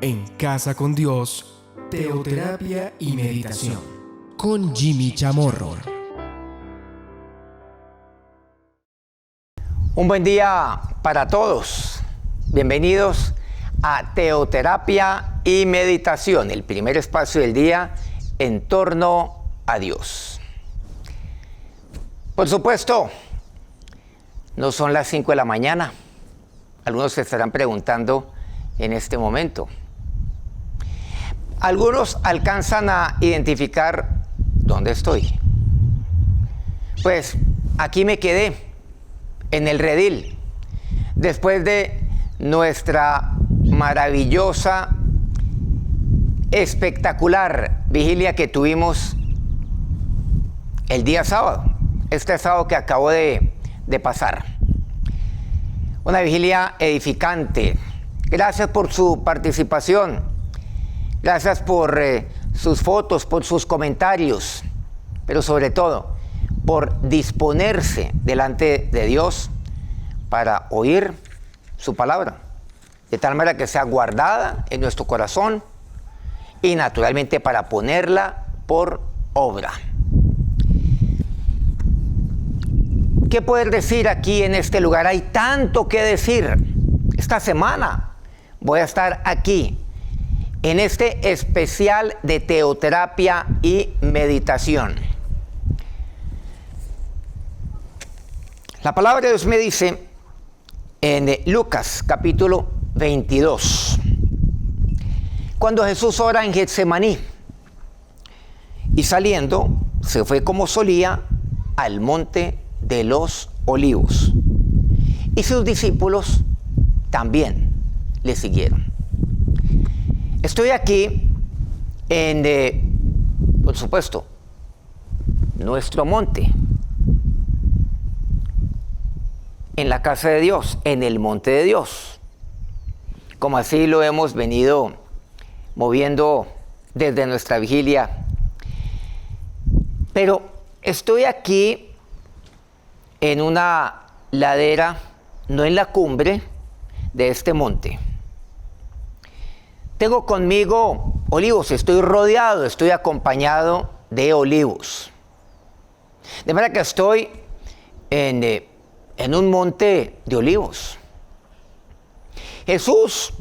En Casa con Dios, teoterapia y meditación. Con Jimmy Chamorro. Un buen día para todos. Bienvenidos a Teoterapia y Meditación, el primer espacio del día en torno a Dios. Por supuesto, no son las 5 de la mañana. Algunos se estarán preguntando en este momento. Algunos alcanzan a identificar dónde estoy. Pues aquí me quedé, en el redil, después de nuestra maravillosa, espectacular vigilia que tuvimos el día sábado, este sábado que acabo de pasar. Una vigilia edificante. Gracias por su participación, gracias por sus fotos, por sus comentarios, pero sobre todo por disponerse delante de Dios para oír su palabra, de tal manera que sea guardada en nuestro corazón y naturalmente para ponerla por obra. ¿Qué poder decir aquí en este lugar? Hay tanto que decir. Esta semana voy a estar aquí en este especial de teoterapia y meditación. La palabra de Dios me dice en Lucas capítulo 22, cuando Jesús ora en Getsemaní y saliendo se fue como solía al monte de los Olivos y sus discípulos también le siguieron. Estoy aquí en, por supuesto, nuestro monte, en la casa de Dios, en el monte de Dios, como así lo hemos venido moviendo desde nuestra vigilia. Pero estoy aquí en una ladera, no en la cumbre de este monte. Tengo conmigo olivos, estoy rodeado, estoy acompañado de olivos. De manera que estoy en un monte de olivos. Jesús,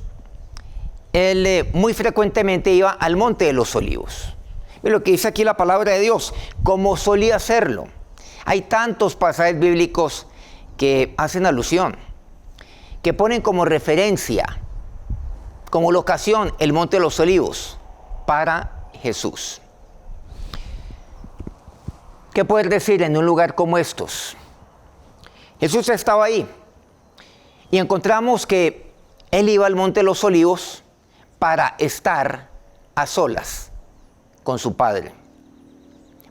él muy frecuentemente iba al monte de los olivos. Ve lo que dice aquí la palabra de Dios, como solía hacerlo. Hay tantos pasajes bíblicos que hacen alusión, que ponen como referencia, como locación, el monte de los olivos para Jesús. ¿Qué poder decir en un lugar como estos? Jesús estaba ahí y encontramos que él iba al monte de los olivos para estar a solas con su Padre,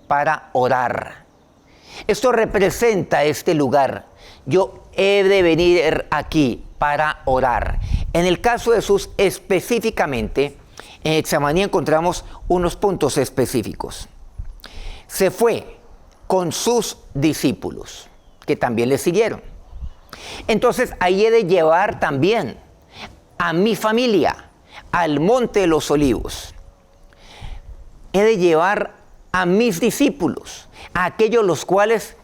para orar. Esto representa este lugar. Yo he de venir aquí para orar. En el caso de Jesús específicamente, en Getsemaní encontramos unos puntos específicos. Se fue con sus discípulos, que también le siguieron. Entonces ahí he de llevar también a mi familia al monte de los olivos. He de llevar a mis discípulos, a aquellos los cuales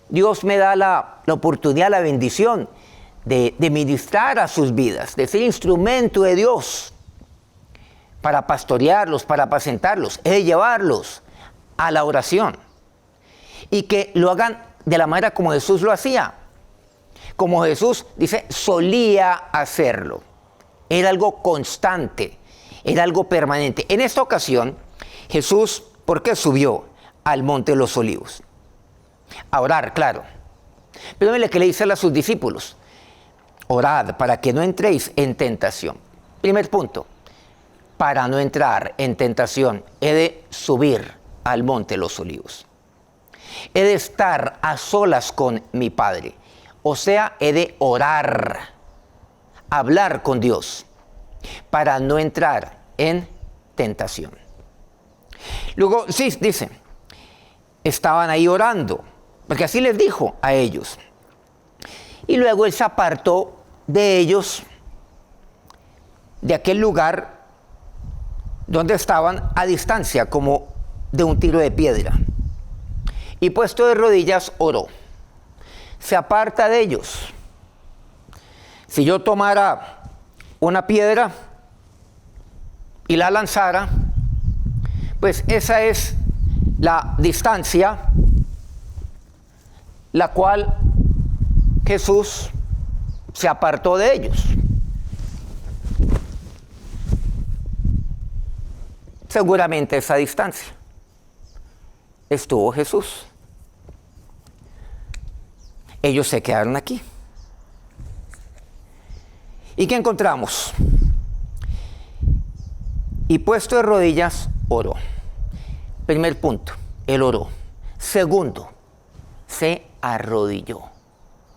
Dios me da la oportunidad, la bendición de ministrar a sus vidas, de ser instrumento de Dios para pastorearlos, para apacentarlos. He de llevarlos a la oración y que lo hagan de la manera como Jesús lo hacía. Como Jesús, dice, solía hacerlo. Era algo constante, era algo permanente. En esta ocasión, Jesús, ¿por qué subió al monte de los olivos? A orar, claro. Pero mire que le dice a sus discípulos: orad para que no entréis en tentación. Primer punto, para no entrar en tentación, he de subir al monte de los olivos. He de estar a solas con mi Padre. O sea, he de orar, hablar con Dios, para no entrar en tentación. Luego, sí, dice, estaban ahí orando, porque así les dijo a ellos. Y luego él se apartó de ellos, de aquel lugar, donde estaban a distancia como de un tiro de piedra. Y puesto de rodillas oró. Se aparta de ellos. Si yo tomara una piedra y la lanzara, pues esa es la distancia la cual Jesús se apartó de ellos. Seguramente esa distancia estuvo Jesús. Ellos se quedaron aquí. ¿Y qué encontramos? Y puesto de rodillas, oró. Primer punto, él oró. Segundo, se arrodilló.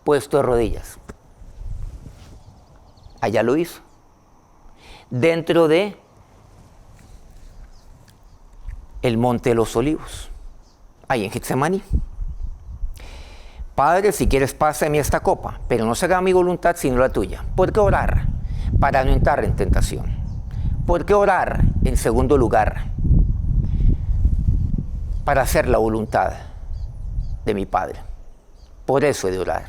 Puesto de rodillas. Allá lo hizo. Dentro de el monte de los olivos. Ahí en Getsemaní. Padre, si quieres, pásame esta copa, pero no se haga mi voluntad sino la tuya. ¿Por qué orar? Para no entrar en tentación. ¿Por qué orar? En segundo lugar, para hacer la voluntad de mi Padre. Por eso he de orar.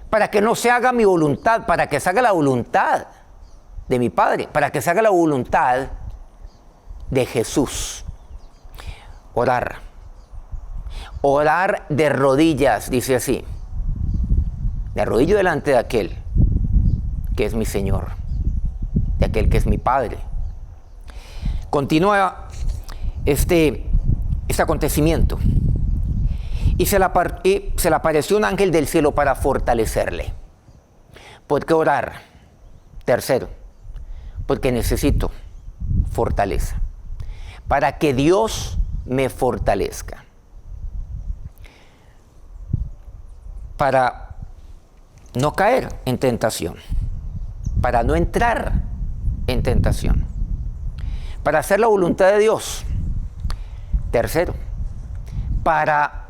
Para que no se haga mi voluntad, para que se haga la voluntad de mi Padre, para que se haga la voluntad de Jesús. Orar. Orar de rodillas, dice así. Me arrodillo delante de aquel que es mi Señor, de aquel que es mi Padre. Continúa este acontecimiento. Y se le apareció un ángel del cielo para fortalecerle. ¿Por qué orar? Tercero, porque necesito fortaleza. Para que Dios me fortalezca. Para no caer en tentación. Para no entrar en tentación. Para hacer la voluntad de Dios. Tercero, para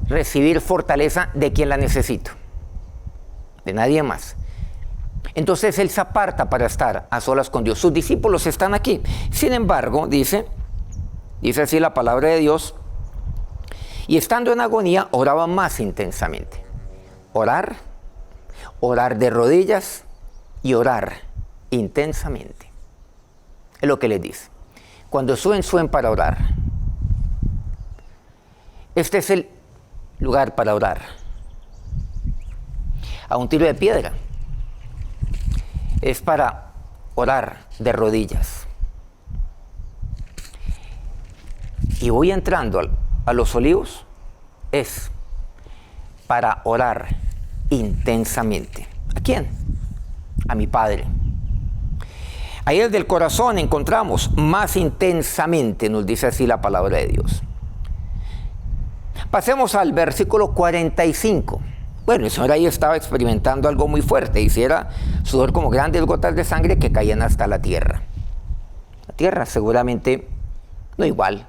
recibir fortaleza de quien la necesito. De nadie más. Entonces él se aparta para estar a solas con Dios. Sus discípulos están aquí. Sin embargo, dice así la palabra de Dios, y estando en agonía, oraba más intensamente. Orar de rodillas y orar intensamente. Es lo que les dice. Cuando suben para orar. Este es el lugar para orar. A un tiro de piedra. Es para orar de rodillas. Y voy entrando a los olivos, es para orar intensamente. ¿A quién? A mi Padre. Ahí desde el corazón encontramos más intensamente, nos dice así la palabra de Dios. Pasemos al versículo 45. Bueno, el Señor ahí estaba experimentando algo muy fuerte. Hiciera sudor como grandes gotas de sangre que caían hasta la tierra. La tierra seguramente no igual,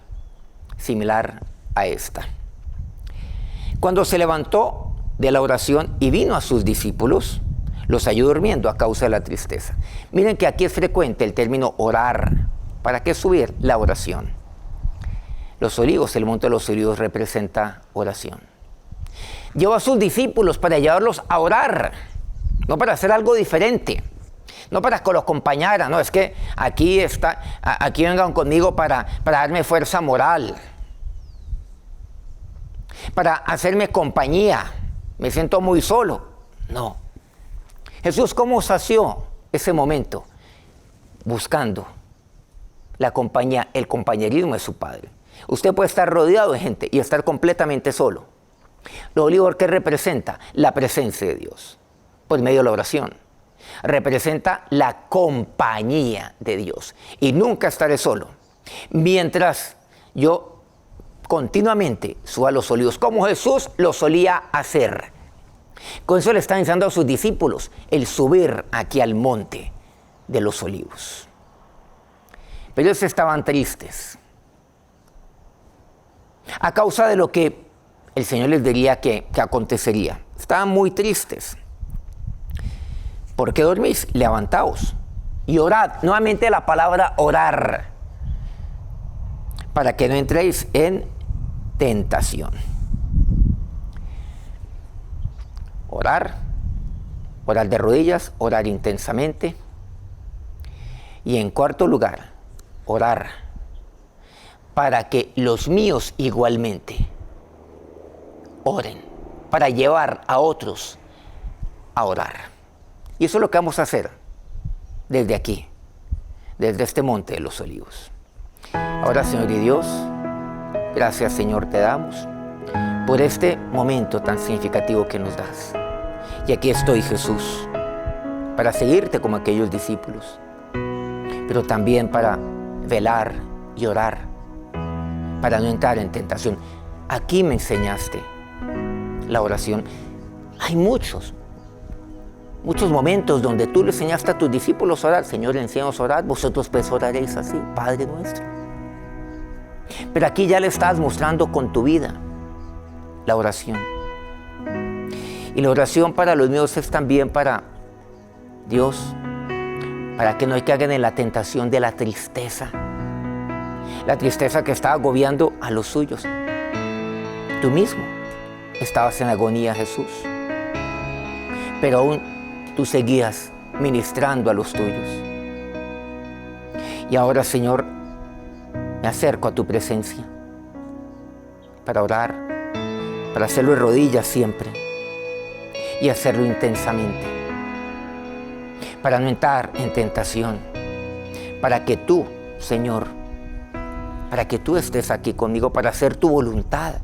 similar a esta. Cuando se levantó de la oración y vino a sus discípulos, los halló durmiendo a causa de la tristeza. Miren que aquí es frecuente el término orar. ¿Para qué subir? La oración. Los olivos, el monte de los olivos representa oración. Llevó a sus discípulos para llevarlos a orar, no para hacer algo diferente, no para que los acompañaran, no, es que aquí vengan conmigo para darme fuerza moral, para hacerme compañía, me siento muy solo. No. Jesús, ¿cómo sació ese momento? Buscando la compañía, el compañerismo de su Padre. Usted puede estar rodeado de gente y estar completamente solo. Lo olivos que representa la presencia de Dios por medio de la oración. Representa la compañía de Dios. Y nunca estaré solo. Mientras yo continuamente suba a los olivos, como Jesús lo solía hacer. Con eso le está enseñando a sus discípulos el subir aquí al monte de los olivos. Pero ellos estaban tristes a causa de lo que el Señor les diría que acontecería. Estaban muy tristes. ¿Por qué dormís? Levantaos y orad. Nuevamente la palabra orar, para que no entréis en tentación. Orar, orar de rodillas, orar intensamente. Y en cuarto lugar, orar para que los míos igualmente oren, para llevar a otros a orar. Y eso es lo que vamos a hacer desde aquí, desde este monte de los olivos. Ahora, Señor y Dios, gracias, Señor, te damos por este momento tan significativo que nos das. Y aquí estoy, Jesús, para seguirte como aquellos discípulos, pero también para velar y orar, para no entrar en tentación. Aquí me enseñaste la oración. Hay muchos momentos donde tú le enseñaste a tus discípulos a orar. Señor, enséñanos a orar, vosotros pues oraréis así, Padre nuestro. Pero aquí ya le estás mostrando con tu vida la oración. Y la oración para los míos es también para Dios, para que no caigan en la tentación de la tristeza que está agobiando a los suyos. Tú mismo estabas en agonía, Jesús, pero aún tú seguías ministrando a los tuyos. Y ahora, Señor, me acerco a tu presencia para orar, para hacerlo de rodillas siempre y hacerlo intensamente, para no entrar en tentación, para que tú, Señor, para que tú estés aquí conmigo, para hacer tu voluntad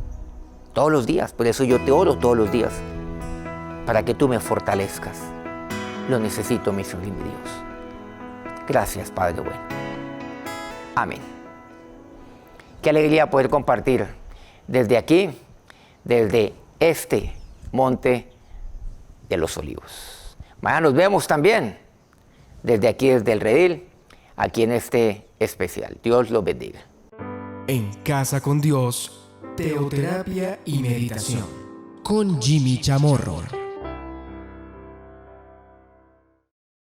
todos los días. Por eso yo te oro todos los días, para que tú me fortalezcas. Lo necesito, mi Señor y mi Dios. Gracias, Padre bueno. Amén. Qué alegría poder compartir desde aquí, desde este monte de los olivos. Mañana nos vemos también desde aquí, desde el redil, aquí en este especial. Dios los bendiga. En Casa con Dios, teoterapia y meditación con Jimmy Chamorro.